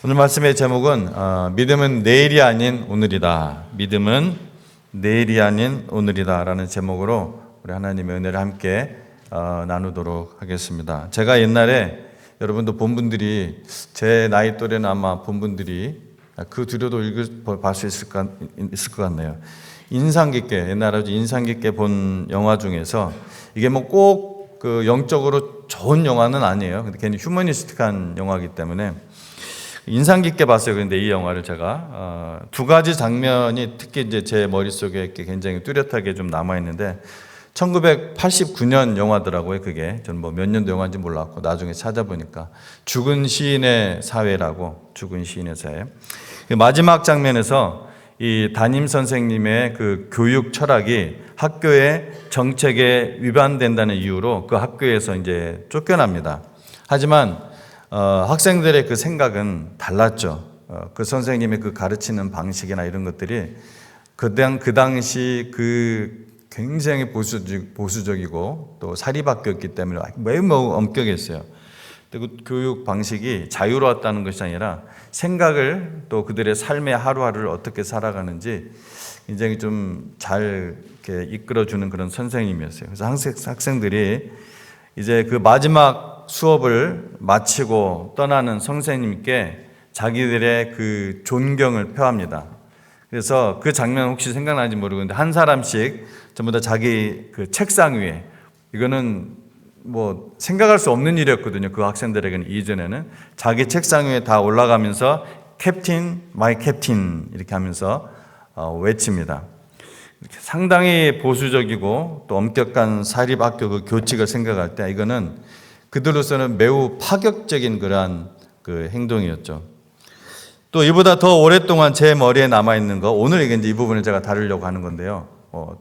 오늘 말씀의 제목은 믿음은 내일이 아닌 오늘이다. 믿음은 내일이 아닌 오늘이다 라는 제목으로 우리 하나님의 은혜를 함께 나누도록 하겠습니다. 제가 옛날에 여러분도 본 분들이 제 나이 또래는 아마 본 분들이 그 뒤로도 읽어볼 수 있을 것 같네요. 인상 깊게, 옛날에 인상 깊게 본 영화 중에서 이게 뭐 꼭 그 영적으로 좋은 영화는 아니에요. 근데 괜히 휴머니스틱한 영화이기 때문에 인상 깊게 봤어요. 그런데 이 영화를 제가 두 가지 장면이 특히 이제 제 머릿속에 이렇게 굉장히 뚜렷하게 좀 남아 있는데 1989년 영화더라고요. 그게 저는 뭐 몇 년도 영화인지 몰랐고 나중에 찾아보니까 죽은 시인의 사회라고, 죽은 시인의 사회. 마지막 장면에서 이 담임 선생님의 그 교육 철학이 학교의 정책에 위반된다는 이유로 그 학교에서 이제 쫓겨납니다. 하지만 학생들의 그 생각은 달랐죠. 그 선생님의 그 가르치는 방식이나 이런 것들이 그 당시 그 굉장히 보수적이고 또 사립학교였기 때문에 매우 엄격했어요. 그 교육 방식이 자유로웠다는 것이 아니라 생각을 또 그들의 삶의 하루하루를 어떻게 살아가는지 굉장히 좀 잘 이렇게 이끌어주는 그런 선생님이었어요. 그래서 학생들이 이제 그 마지막 수업을 마치고 떠나는 선생님께 자기들의 그 존경을 표합니다. 그래서 그 장면 혹시 생각나는지 모르겠는데 한 사람씩 전부 다 자기 그 책상 위에, 이거는 뭐 생각할 수 없는 일이었거든요. 그 학생들에게는 이전에는 자기 책상 위에 다 올라가면서 캡틴, 마이 캡틴 이렇게 하면서 외칩니다. 이렇게 상당히 보수적이고 또 엄격한 사립학교 그 교칙을 생각할 때 이거는 그들로서는 매우 파격적인 그러한 그 행동이었죠. 또 이보다 더 오랫동안 제 머리에 남아있는 거, 오늘 이제 이 부분을 제가 다루려고 하는 건데요.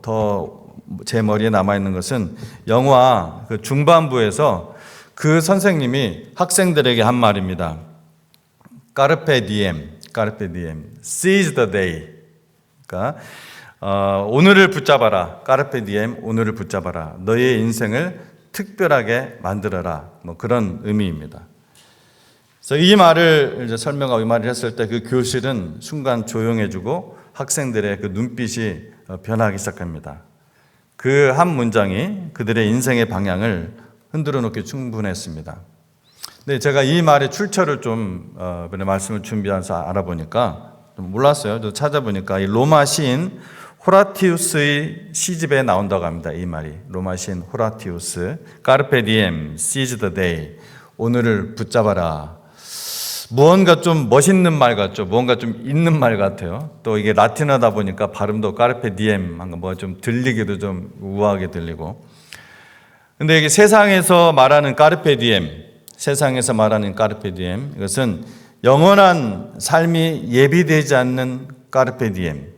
더 제 머리에 남아있는 것은 영화 그 중반부에서 그 선생님이 학생들에게 한 말입니다. 까르페 디엠, seize the day. 그러니까 오늘을 붙잡아라. 까르페 디엠, 오늘을 붙잡아라. 너의 인생을 특별하게 만들어라. 뭐 그런 의미입니다. 그래서 이 말을 이제 설명하고 이 말을 했을 때 그 교실은 순간 조용해지고 학생들의 그 눈빛이 변하기 시작합니다. 그 한 문장이 그들의 인생의 방향을 흔들어 놓기 충분했습니다. 근데 제가 이 말의 출처를 좀 말씀을 준비해서 알아보니까 좀 몰랐어요. 또 찾아보니까 이 로마 시인 호라티우스의 시집에 나온다고 합니다. 이 말이 로마 시인 호라티우스, 까르페 디엠, seize the day, 오늘을 붙잡아라. 무언가 좀 멋있는 말 같죠. 무언가 좀 있는 말 같아요. 또 이게 라틴어다 보니까 발음도 까르페 디엠 한 거 뭐 좀 들리기도 좀 우아하게 들리고. 근데 이게 세상에서 말하는 까르페 디엠, 세상에서 말하는 까르페 디엠, 이것은 영원한 삶이 예비되지 않는 까르페 디엠,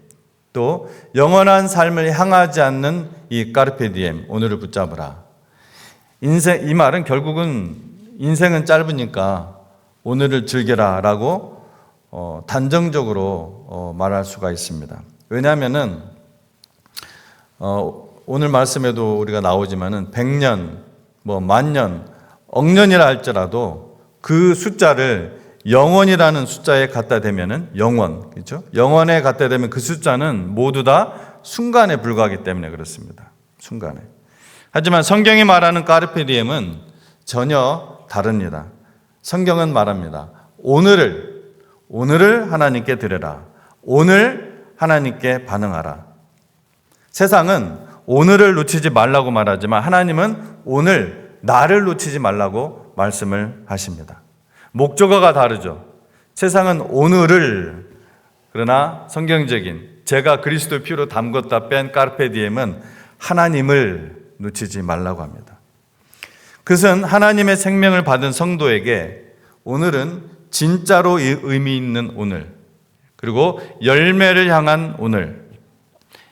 또 영원한 삶을 향하지 않는 이 까르페 디엠, 오늘을 붙잡으라. 이 말은 결국은 인생은 짧으니까 오늘을 즐겨라 라고 단정적으로 말할 수가 있습니다. 왜냐하면은 오늘 말씀에도 우리가 나오지만은 100년, 뭐 만년, 억년이라 할지라도 그 숫자를 영원이라는 숫자에 갖다 대면은 영원, 그렇죠? 영원에 갖다 대면 그 숫자는 모두 다 순간에 불과하기 때문에 그렇습니다. 순간에. 하지만 성경이 말하는 까르페 디엠은 전혀 다릅니다. 성경은 말합니다. 오늘을 하나님께 드려라. 오늘 하나님께 반응하라. 세상은 오늘을 놓치지 말라고 말하지만 하나님은 오늘 나를 놓치지 말라고 말씀을 하십니다. 목적어가 다르죠. 세상은 오늘을, 그러나 성경적인 제가 그리스도의 피로 담궜다 뺀 까르페 디엠은 하나님을 놓치지 말라고 합니다. 그것은 하나님의 생명을 받은 성도에게 오늘은 진짜로 의미 있는 오늘, 그리고 열매를 향한 오늘,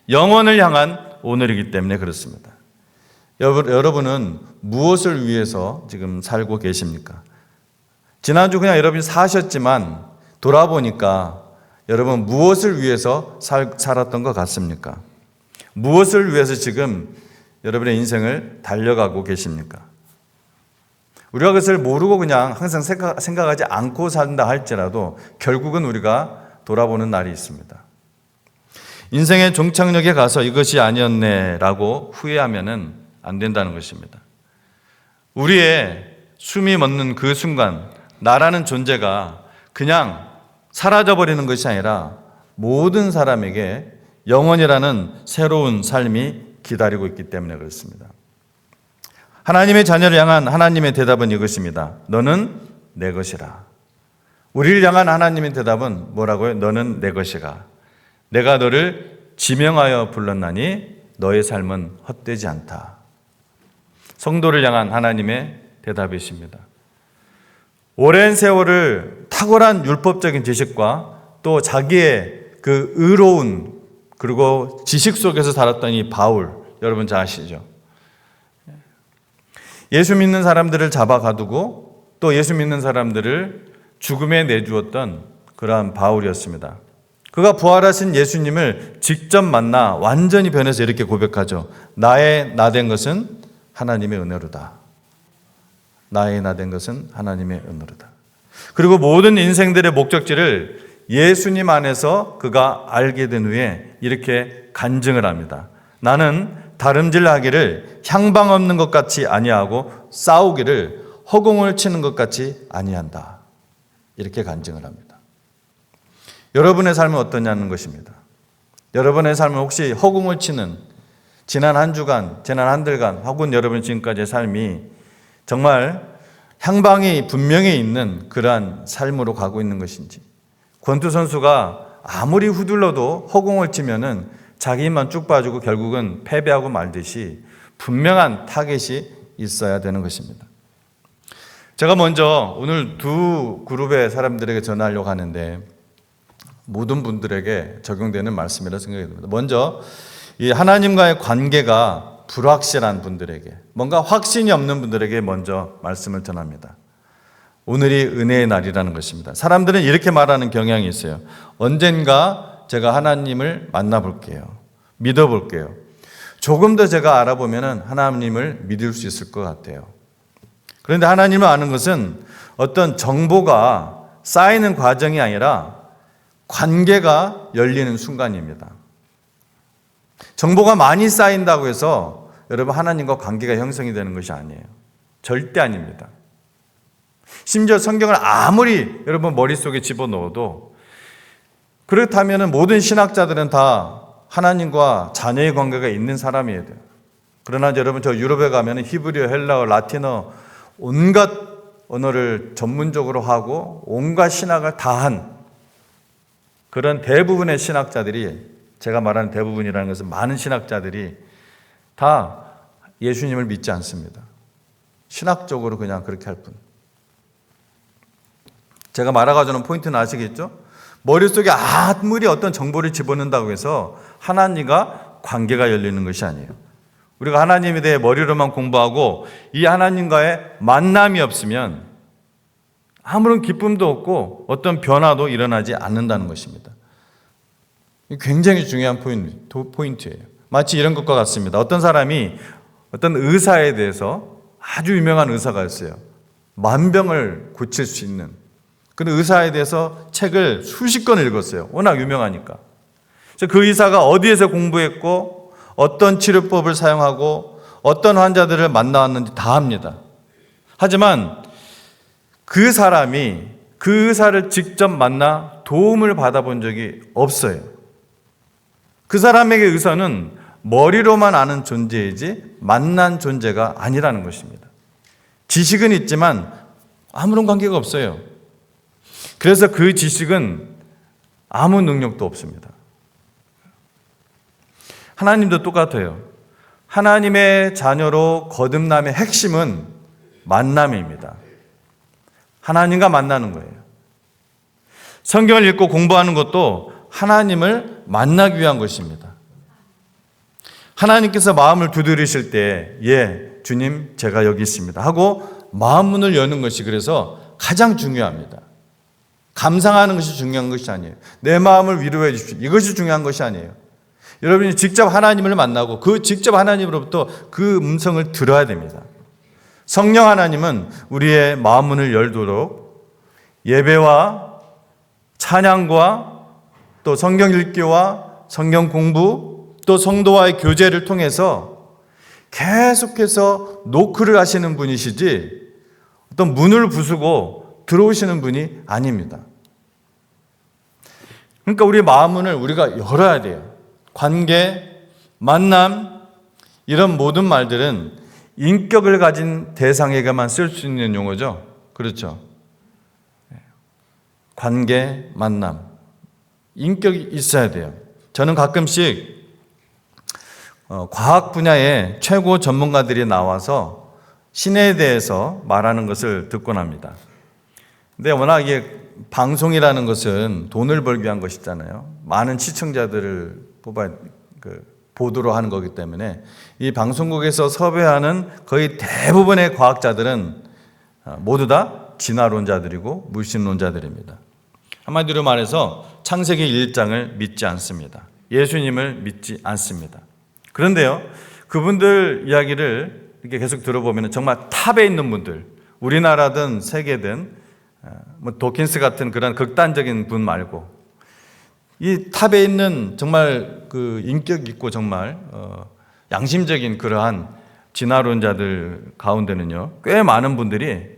영원을 향한 오늘이기 때문에 그렇습니다. 여러분은 무엇을 위해서 지금 살고 계십니까? 지난주 그냥 여러분이 사셨지만 돌아보니까 여러분 무엇을 위해서 살았던 것 같습니까? 무엇을 위해서 지금 여러분의 인생을 달려가고 계십니까? 우리가 그것을 모르고 그냥 항상 생각하지 않고 산다 할지라도 결국은 우리가 돌아보는 날이 있습니다. 인생의 종착역에 가서 이것이 아니었네라고 후회하면은 안 된다는 것입니다. 우리의 숨이 멎는 그 순간 나라는 존재가 그냥 사라져버리는 것이 아니라 모든 사람에게 영원이라는 새로운 삶이 기다리고 있기 때문에 그렇습니다. 하나님의 자녀를 향한 하나님의 대답은 이것입니다. 너는 내 것이라. 우리를 향한 하나님의 대답은 뭐라고요? 너는 내 것이라. 내가 너를 지명하여 불렀나니 너의 삶은 헛되지 않다. 성도를 향한 하나님의 대답이십니다. 오랜 세월을 탁월한 율법적인 지식과 또 자기의 그 의로운 그리고 지식 속에서 살았던 이 바울, 여러분 잘 아시죠? 예수 믿는 사람들을 잡아 가두고 또 예수 믿는 사람들을 죽음에 내주었던 그러한 바울이었습니다. 그가 부활하신 예수님을 직접 만나 완전히 변해서 이렇게 고백하죠. 나의 나된 것은 하나님의 은혜로다. 나의 나된 것은 하나님의 은혜로다. 그리고 모든 인생들의 목적지를 예수님 안에서 그가 알게 된 후에 이렇게 간증을 합니다. 나는 다름질하기를 향방 없는 것 같이 아니하고 싸우기를 허공을 치는 것 같이 아니한다. 이렇게 간증을 합니다. 여러분의 삶은 어떠냐는 것입니다. 여러분의 삶은 혹시 허공을 치는 지난 한 주간, 지난 한 달간 혹은 여러분 지금까지의 삶이 정말 향방이 분명히 있는 그러한 삶으로 가고 있는 것인지, 권투 선수가 아무리 후들러도 허공을 치면은 자기 힘만 쭉 빠지고 결국은 패배하고 말듯이 분명한 타겟이 있어야 되는 것입니다. 제가 먼저 오늘 두 그룹의 사람들에게 전하려고 하는데 모든 분들에게 적용되는 말씀이라 생각이 듭니다. 먼저 이 하나님과의 관계가 불확실한 분들에게, 뭔가 확신이 없는 분들에게 먼저 말씀을 전합니다. 오늘이 은혜의 날이라는 것입니다. 사람들은 이렇게 말하는 경향이 있어요. 언젠가 제가 하나님을 만나볼게요. 믿어볼게요. 조금 더 제가 알아보면 하나님을 믿을 수 있을 것 같아요. 그런데 하나님을 아는 것은 어떤 정보가 쌓이는 과정이 아니라 관계가 열리는 순간입니다. 정보가 많이 쌓인다고 해서 여러분 하나님과 관계가 형성이 되는 것이 아니에요. 절대 아닙니다. 심지어 성경을 아무리 여러분 머릿속에 집어넣어도 그렇다면 모든 신학자들은 다 하나님과 자녀의 관계가 있는 사람이어야 돼요. 그러나 여러분 저 유럽에 가면 히브리어, 헬라어, 라틴어 온갖 언어를 전문적으로 하고 온갖 신학을 다 한 그런 대부분의 신학자들이, 제가 말하는 대부분이라는 것은 많은 신학자들이 다 예수님을 믿지 않습니다. 신학적으로 그냥 그렇게 할 뿐. 제가 말아가주는 포인트는 아시겠죠? 머릿속에 아무리 어떤 정보를 집어넣는다고 해서 하나님과 관계가 열리는 것이 아니에요. 우리가 하나님에 대해 머리로만 공부하고 이 하나님과의 만남이 없으면 아무런 기쁨도 없고 어떤 변화도 일어나지 않는다는 것입니다. 굉장히 중요한 포인트예요. 마치 이런 것과 같습니다. 어떤 사람이 어떤 의사에 대해서 아주 유명한 의사가 있어요. 만병을 고칠 수 있는. 그 의사에 대해서 책을 수십 권 읽었어요. 워낙 유명하니까. 그래서 그 의사가 어디에서 공부했고 어떤 치료법을 사용하고 어떤 환자들을 만나왔는지 다 합니다. 하지만 그 사람이 그 의사를 직접 만나 도움을 받아본 적이 없어요. 그 사람에게 의사는 머리로만 아는 존재이지 만난 존재가 아니라는 것입니다. 지식은 있지만 아무런 관계가 없어요. 그래서 그 지식은 아무 능력도 없습니다. 하나님도 똑같아요. 하나님의 자녀로 거듭남의 핵심은 만남입니다. 하나님과 만나는 거예요. 성경을 읽고 공부하는 것도 하나님을 만나기 위한 것입니다. 하나님께서 마음을 두드리실 때, 예, 주님, 제가 여기 있습니다 하고 마음 문을 여는 것이 그래서 가장 중요합니다. 감상하는 것이 중요한 것이 아니에요. 내 마음을 위로해 주십시오. 이것이 중요한 것이 아니에요. 여러분이 직접 하나님을 만나고 그 직접 하나님으로부터 그 음성을 들어야 됩니다. 성령 하나님은 우리의 마음 문을 열도록 예배와 찬양과 또 성경 읽기와 성경 공부 또 성도와의 교제를 통해서 계속해서 노크를 하시는 분이시지 어떤 문을 부수고 들어오시는 분이 아닙니다. 그러니까 우리 마음 문을 우리가 열어야 돼요. 관계, 만남 이런 모든 말들은 인격을 가진 대상에게만 쓸 수 있는 용어죠. 그렇죠. 관계, 만남 인격이 있어야 돼요. 저는 가끔씩 과학 분야의 최고 전문가들이 나와서 신에 대해서 말하는 것을 듣곤 합니다. 근데 워낙 이게 방송이라는 것은 돈을 벌기 위한 것이잖아요. 많은 시청자들을 뽑아 보도로 하는 거기 때문에 이 방송국에서 섭외하는 거의 대부분의 과학자들은 모두 다 진화론자들이고 물신론자들입니다. 한마디로 말해서 창세기 1장을 믿지 않습니다. 예수님을 믿지 않습니다. 그런데요, 그분들 이야기를 이렇게 계속 들어보면 정말 탑에 있는 분들, 우리나라든 세계든 도킨스 같은 그런 극단적인 분 말고 이 탑에 있는 정말 그 인격 있고 정말 양심적인 그러한 진화론자들 가운데는요, 꽤 많은 분들이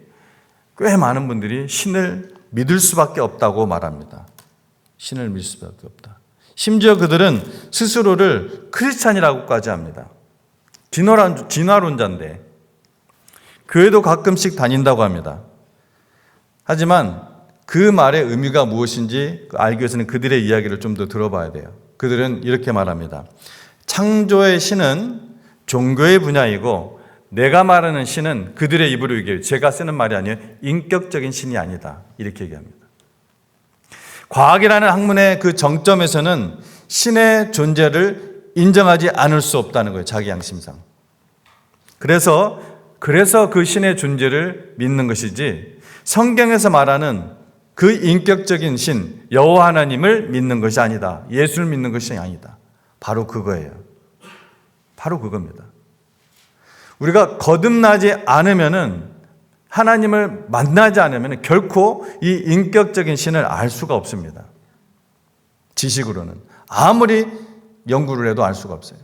신을 믿을 수밖에 없다고 말합니다. 신을 믿을 수밖에 없다. 심지어 그들은 스스로를 크리스찬이라고까지 합니다. 진화론자인데 교회도 가끔씩 다닌다고 합니다. 하지만 그 말의 의미가 무엇인지 알기 위해서는 그들의 이야기를 좀 더 들어봐야 돼요. 그들은 이렇게 말합니다. 창조의 신은 종교의 분야이고 내가 말하는 신은 그들의 입으로 얘기해요. 제가 쓰는 말이 아니에요. 인격적인 신이 아니다. 이렇게 얘기합니다. 과학이라는 학문의 그 정점에서는 신의 존재를 인정하지 않을 수 없다는 거예요. 자기 양심상. 그래서 그 신의 존재를 믿는 것이지 성경에서 말하는 그 인격적인 신 여호와 하나님을 믿는 것이 아니다. 예수를 믿는 것이 아니다. 바로 그거예요. 바로 그겁니다. 우리가 거듭나지 않으면은 하나님을 만나지 않으면 결코 이 인격적인 신을 알 수가 없습니다. 지식으로는 아무리 연구를 해도 알 수가 없어요.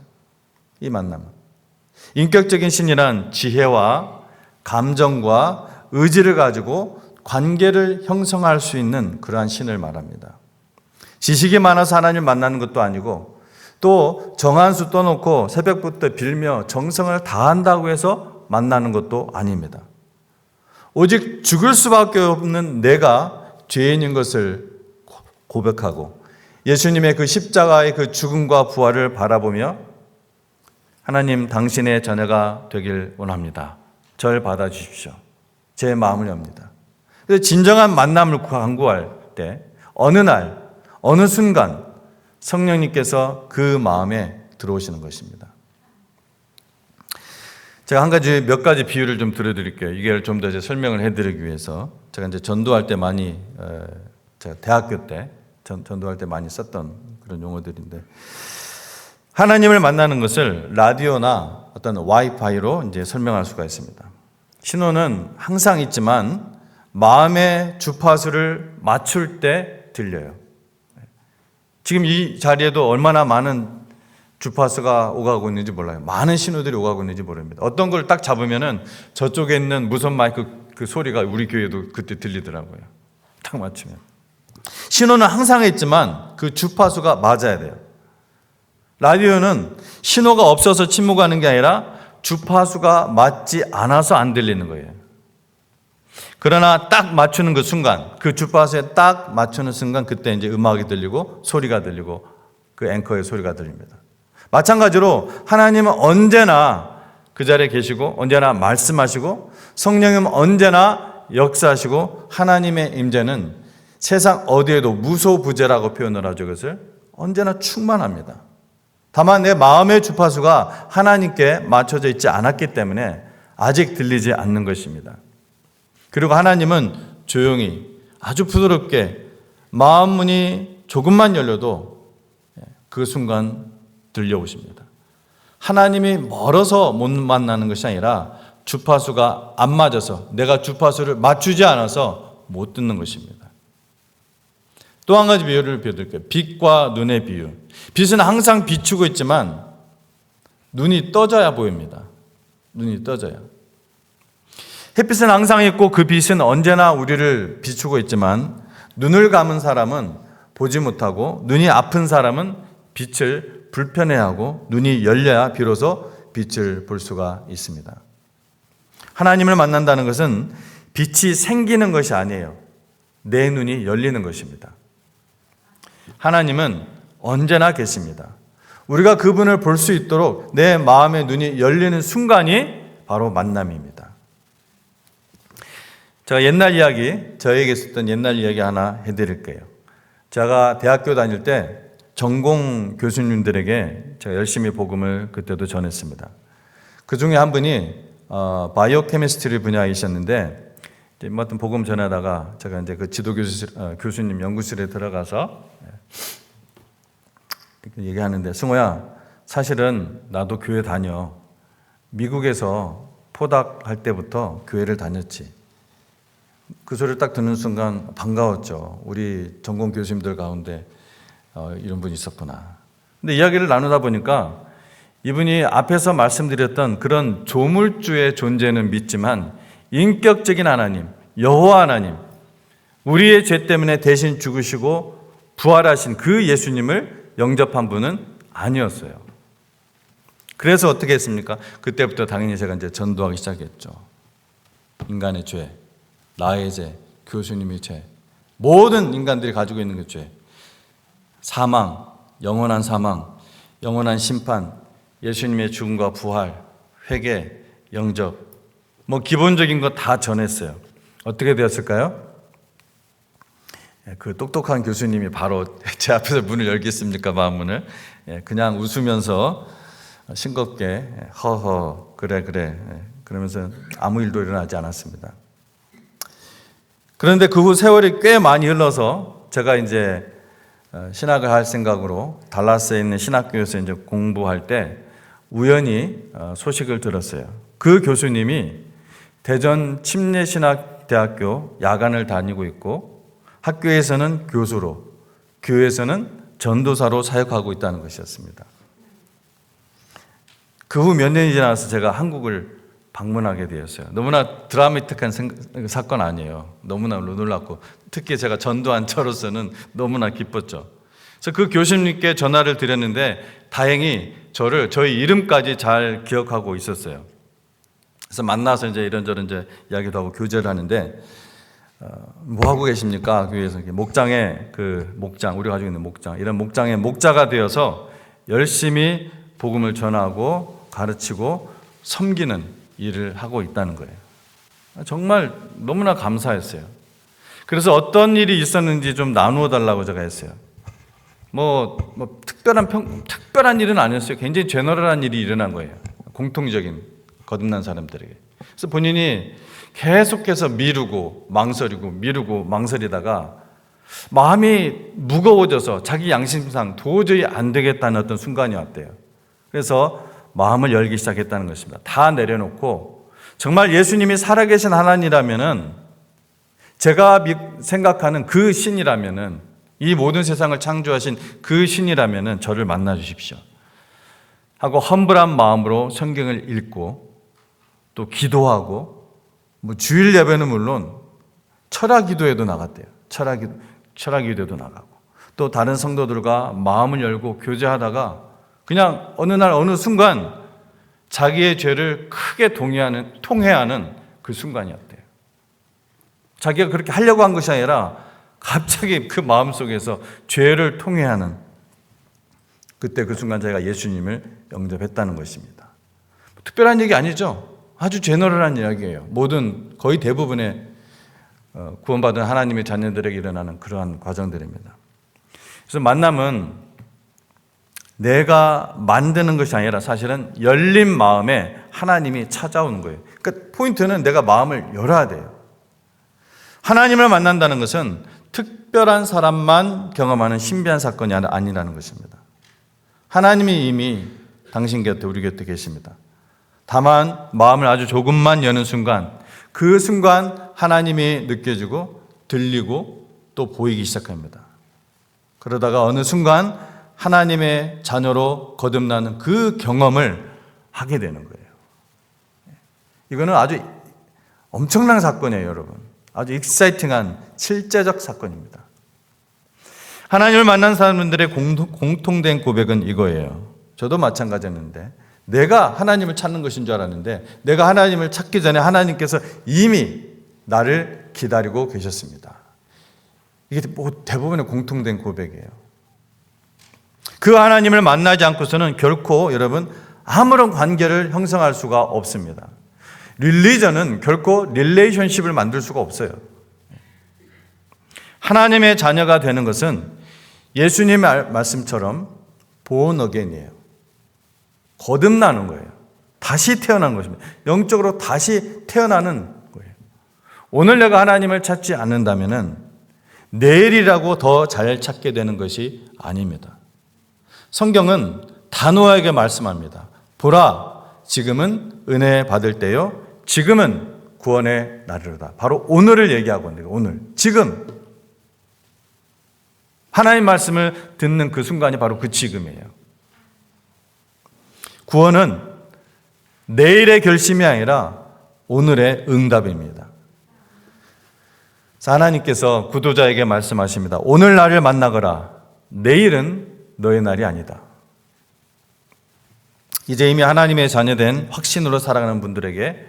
이 만남은 인격적인 신이란 지혜와 감정과 의지를 가지고 관계를 형성할 수 있는 그러한 신을 말합니다. 지식이 많아서 하나님을 만나는 것도 아니고 또 정한수 떠놓고 새벽부터 빌며 정성을 다한다고 해서 만나는 것도 아닙니다. 오직 죽을 수밖에 없는 내가 죄인인 것을 고백하고 예수님의 그 십자가의 그 죽음과 부활을 바라보며 하나님 당신의 자녀가 되길 원합니다. 절 받아주십시오. 제 마음을 엽니다. 그래서 진정한 만남을 강구할 때 어느 날 어느 순간 성령님께서 그 마음에 들어오시는 것입니다. 제가 몇 가지 비유를 좀 들어드릴게요. 이게 좀 더 설명을 해드리기 위해서 제가 이제 전도할 때 많이 제가 대학교 때 전도할 때 많이 썼던 그런 용어들인데 하나님을 만나는 것을 라디오나 어떤 와이파이로 이제 설명할 수가 있습니다. 신호는 항상 있지만 마음의 주파수를 맞출 때 들려요. 지금 이 자리에도 얼마나 많은 주파수가 오가고 있는지 몰라요. 많은 신호들이 오가고 있는지 모릅니다. 어떤 걸 딱 잡으면은 저쪽에 있는 무선 마이크 그 소리가 우리 교회도 그때 들리더라고요. 딱 맞추면. 신호는 항상 있지만 그 주파수가 맞아야 돼요. 라디오는 신호가 없어서 침묵하는 게 아니라 주파수가 맞지 않아서 안 들리는 거예요. 그러나 딱 맞추는 그 순간, 그 주파수에 딱 맞추는 순간 그때 이제 음악이 들리고 소리가 들리고 그 앵커의 소리가 들립니다. 마찬가지로 하나님은 언제나 그 자리에 계시고 언제나 말씀하시고 성령님은 언제나 역사하시고 하나님의 임재는 세상 어디에도 무소부재라고 표현을 하죠. 그것을 언제나 충만합니다. 다만 내 마음의 주파수가 하나님께 맞춰져 있지 않았기 때문에 아직 들리지 않는 것입니다. 그리고 하나님은 조용히 아주 부드럽게 마음 문이 조금만 열려도 그 순간 들려오십니다. 하나님이 멀어서 못 만나는 것이 아니라 주파수가 안 맞아서, 내가 주파수를 맞추지 않아서 못 듣는 것입니다. 또 한 가지 비유를 드릴게요. 빛과 눈의 비유. 빛은 항상 비추고 있지만 눈이 떠져야 보입니다. 눈이 떠져요. 햇빛은 항상 있고 그 빛은 언제나 우리를 비추고 있지만 눈을 감은 사람은 보지 못하고, 눈이 아픈 사람은 빛을 불편해하고 눈이 열려야 비로소 빛을 볼 수가 있습니다. 하나님을 만난다는 것은 빛이 생기는 것이 아니에요. 내 눈이 열리는 것입니다. 하나님은 언제나 계십니다. 우리가 그분을 볼 수 있도록 내 마음의 눈이 열리는 순간이 바로 만남입니다. 제가 옛날 이야기, 저에게 있었던 옛날 이야기 하나 해드릴게요. 제가 대학교 다닐 때 전공 교수님들에게 제가 열심히 복음을 그때도 전했습니다. 그 중에 한 분이 바이오 케미스트리 분야이셨는데, 어떤 복음 전하다가 제가 이제 그 지도 교수님 연구실에 들어가서 얘기하는데, 승호야, 사실은 나도 교회 다녀. 미국에서 포닥할 때부터 교회를 다녔지. 그 소리를 딱 듣는 순간 반가웠죠. 우리 전공 교수님들 가운데 이런 분이 있었구나. 근데 이야기를 나누다 보니까 이분이 앞에서 말씀드렸던 그런 조물주의 존재는 믿지만 인격적인 하나님, 여호와 하나님, 우리의 죄 때문에 대신 죽으시고 부활하신 그 예수님을 영접한 분은 아니었어요. 그래서 어떻게 했습니까? 그때부터 당연히 제가 이제 전도하기 시작했죠. 인간의 죄, 나의 죄, 교수님의 죄, 모든 인간들이 가지고 있는 그 죄, 사망, 영원한 심판, 예수님의 죽음과 부활, 회개, 영접, 기본적인 거 다 전했어요. 어떻게 되었을까요? 그 똑똑한 교수님이 바로 제 앞에서 문을 열겠습니까? 마음문을. 그냥 웃으면서 싱겁게 허허 그래 그러면서 아무 일도 일어나지 않았습니다. 그런데 그 후 세월이 꽤 많이 흘러서 제가 이제 신학을 할 생각으로 달라스에 있는 신학교에서 이제 공부할 때 우연히 소식을 들었어요. 그 교수님이 대전 침례신학대학교 야간을 다니고 있고 학교에서는 교수로, 교회에서는 전도사로 사역하고 있다는 것이었습니다. 그 후 몇 년이 지나서 제가 한국을 방문하게 되었어요. 너무나 드라마틱한 사건 아니에요. 너무나 놀랐고, 특히 제가 전도한 저로서는 너무나 기뻤죠. 그래서 그 교수님께 전화를 드렸는데 다행히 저희 이름까지 잘 기억하고 있었어요. 그래서 만나서 이제 이런저런 이제 이야기도 하고 교제를 하는데, 뭐 하고 계십니까? 교회에서 목장에 우리가 가지고 있는 목장, 이런 목장의 목자가 되어서 열심히 복음을 전하고 가르치고 섬기는 일을 하고 있다는 거예요. 정말 너무나 감사했어요. 그래서 어떤 일이 있었는지 좀 나누어 달라고 제가 했어요. 특별한 일은 아니었어요. 굉장히 제너럴한 일이 일어난 거예요. 공통적인 거듭난 사람들에게. 그래서 본인이 계속해서 미루고 망설이다가 마음이 무거워져서 자기 양심상 도저히 안 되겠다는 어떤 순간이 왔대요. 그래서 마음을 열기 시작했다는 것입니다. 다 내려놓고 정말 예수님이 살아계신 하나님이라면은, 제가 생각하는 그 신이라면은, 이 모든 세상을 창조하신 그 신이라면은 저를 만나 주십시오 하고 험불한 마음으로 성경을 읽고 또 기도하고, 주일 예배는 물론 철학 기도에도 나갔대요. 철학 기도에도 나가고, 또 다른 성도들과 마음을 열고 교제하다가 그냥 어느 날 어느 순간 자기의 죄를 크게 통회하는 그 순간이었대요. 자기가 그렇게 하려고 한 것이 아니라 갑자기 그 마음속에서 죄를 통회하는, 그때 그 순간 자기가 예수님을 영접했다는 것입니다. 특별한 얘기 아니죠. 아주 제너럴한 이야기예요. 거의 대부분의 구원받은 하나님의 자녀들에게 일어나는 그러한 과정들입니다. 그래서 만남은 내가 만드는 것이 아니라 사실은 열린 마음에 하나님이 찾아오는 거예요. 그러니까 포인트는 내가 마음을 열어야 돼요. 하나님을 만난다는 것은 특별한 사람만 경험하는 신비한 사건이 아니라는 것입니다. 하나님이 이미 당신 곁에, 우리 곁에 계십니다. 다만 마음을 아주 조금만 여는 순간, 그 순간 하나님이 느껴지고 들리고 또 보이기 시작합니다. 그러다가 어느 순간 하나님의 자녀로 거듭나는 그 경험을 하게 되는 거예요. 이거는 아주 엄청난 사건이에요, 여러분. 아주 익사이팅한 실제적 사건입니다. 하나님을 만난 사람들의 공통된 고백은 이거예요. 저도 마찬가지였는데, 내가 하나님을 찾는 것인 줄 알았는데, 내가 하나님을 찾기 전에 하나님께서 이미 나를 기다리고 계셨습니다. 이게 대부분의 공통된 고백이에요. 그 하나님을 만나지 않고서는 결코 여러분 아무런 관계를 형성할 수가 없습니다. 릴리전은 결코 릴레이션십을 만들 수가 없어요. 하나님의 자녀가 되는 것은 예수님의 말씀처럼 born again이에요. 거듭나는 거예요. 다시 태어난 것입니다. 영적으로 다시 태어나는 거예요. 오늘 내가 하나님을 찾지 않는다면 내일이라고 더 잘 찾게 되는 것이 아닙니다. 성경은 단호하게 말씀합니다. 보라, 지금은 은혜 받을 때요, 지금은 구원의 날이로다. 바로 오늘을 얘기하고 있는 거예요. 오늘, 지금. 하나님 말씀을 듣는 그 순간이 바로 그 지금이에요. 구원은 내일의 결심이 아니라 오늘의 응답입니다. 하나님께서 구도자에게 말씀하십니다. 오늘 나를 만나거라. 내일은 너의 날이 아니다. 이제 이미 하나님의 자녀된 확신으로 살아가는 분들에게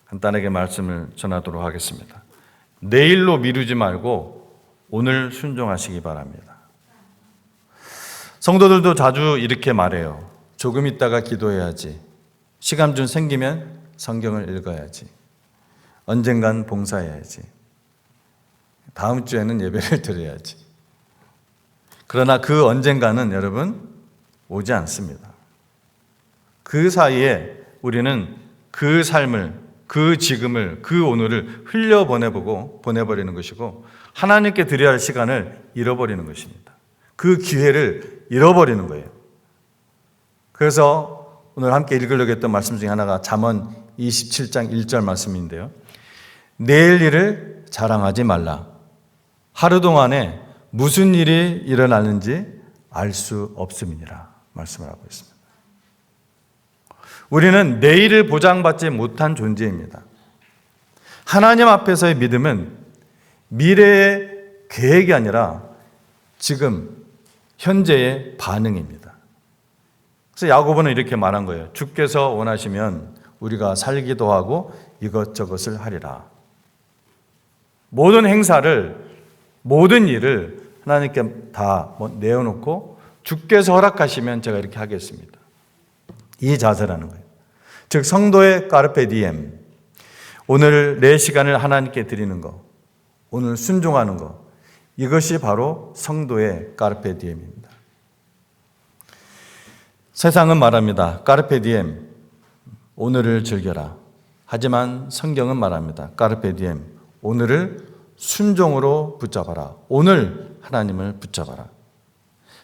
간단하게 말씀을 전하도록 하겠습니다. 내일로 미루지 말고 오늘 순종하시기 바랍니다. 성도들도 자주 이렇게 말해요. 조금 있다가 기도해야지. 시간 좀 생기면 성경을 읽어야지. 언젠간 봉사해야지. 다음 주에는 예배를 드려야지. 그러나 그 언젠가는 여러분 오지 않습니다. 그 사이에 우리는 그 삶을, 그 지금을, 그 오늘을 보내버리는 것이고 하나님께 드려야 할 시간을 잃어버리는 것입니다. 그 기회를 잃어버리는 거예요. 그래서 오늘 함께 읽으려고 했던 말씀 중에 하나가 잠언 27장 1절 말씀인데요. 내일 일을 자랑하지 말라. 하루 동안에 무슨 일이 일어나는지 알 수 없음이니라 말씀을 하고 있습니다. 우리는 내일을 보장받지 못한 존재입니다. 하나님 앞에서의 믿음은 미래의 계획이 아니라 지금 현재의 반응입니다. 그래서 야고보는 이렇게 말한 거예요. 주께서 원하시면 우리가 살기도 하고 이것저것을 하리라. 모든 행사를, 모든 일을 하나님께 다 내어놓고 주께서 허락하시면 제가 이렇게 하겠습니다. 이 자세라는 거예요. 즉 성도의 까르페 디엠, 오늘 내 시간을 하나님께 드리는 것, 오늘 순종하는 것, 이것이 바로 성도의 까르페 디엠입니다. 세상은 말합니다. 까르페 디엠, 오늘을 즐겨라. 하지만 성경은 말합니다. 까르페 디엠, 오늘을 순종으로 붙잡아라. 오늘 하나님을 붙잡아라.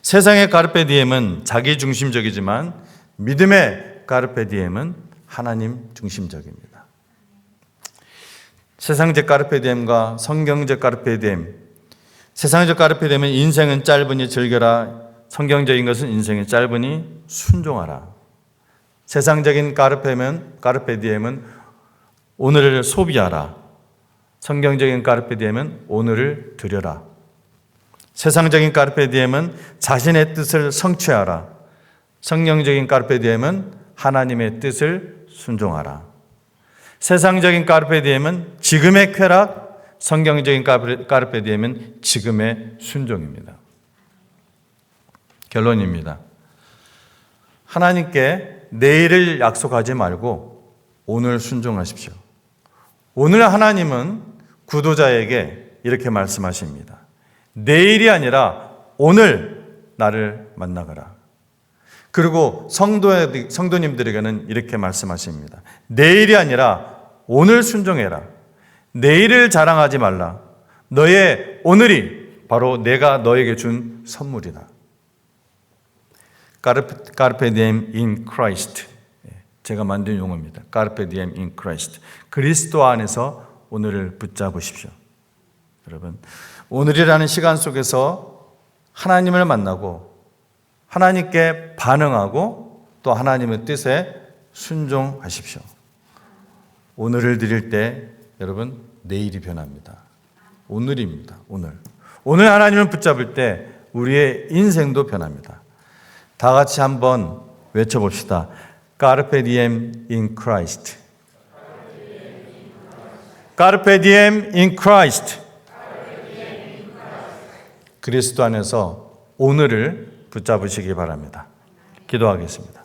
세상의 까르페 디엠은 자기중심적이지만 믿음의 까르페 디엠은 하나님 중심적입니다. 세상적 까르페 디엠과 성경적 까르페 디엠. 세상적 까르페 디엠은 인생은 짧으니 즐겨라. 성경적인 것은 인생이 짧으니 순종하라. 세상적인 까르페 디엠은 오늘을 소비하라. 성경적인 까르페 디엠은 오늘을 드려라. 세상적인 까르페 디엠은 자신의 뜻을 성취하라. 성경적인 까르페 디엠은 하나님의 뜻을 순종하라. 세상적인 까르페 디엠은 지금의 쾌락, 성경적인 까르페 디엠은 지금의 순종입니다. 결론입니다. 하나님께 내일을 약속하지 말고 오늘 순종하십시오. 오늘 하나님은 구도자에게 이렇게 말씀하십니다. 내일이 아니라 오늘 나를 만나거라. 그리고 성도님들에게는 이렇게 말씀하십니다. 내일이 아니라 오늘 순종해라. 내일을 자랑하지 말라. 너의 오늘이 바로 내가 너에게 준 선물이다. Carpe diem in Christ. 제가 만든 용어입니다. Carpe diem in Christ. 그리스도 안에서 오늘을 붙잡으십시오. 여러분, 오늘이라는 시간 속에서 하나님을 만나고 하나님께 반응하고 또 하나님의 뜻에 순종하십시오. 오늘을 드릴 때 여러분, 내일이 변합니다. 오늘입니다. 오늘 하나님을 붙잡을 때 우리의 인생도 변합니다. 다 같이 한번 외쳐봅시다. Carpe diem in Christ. Carpe diem in Christ. 그리스도 안에서 오늘을 붙잡으시기 바랍니다. 기도하겠습니다.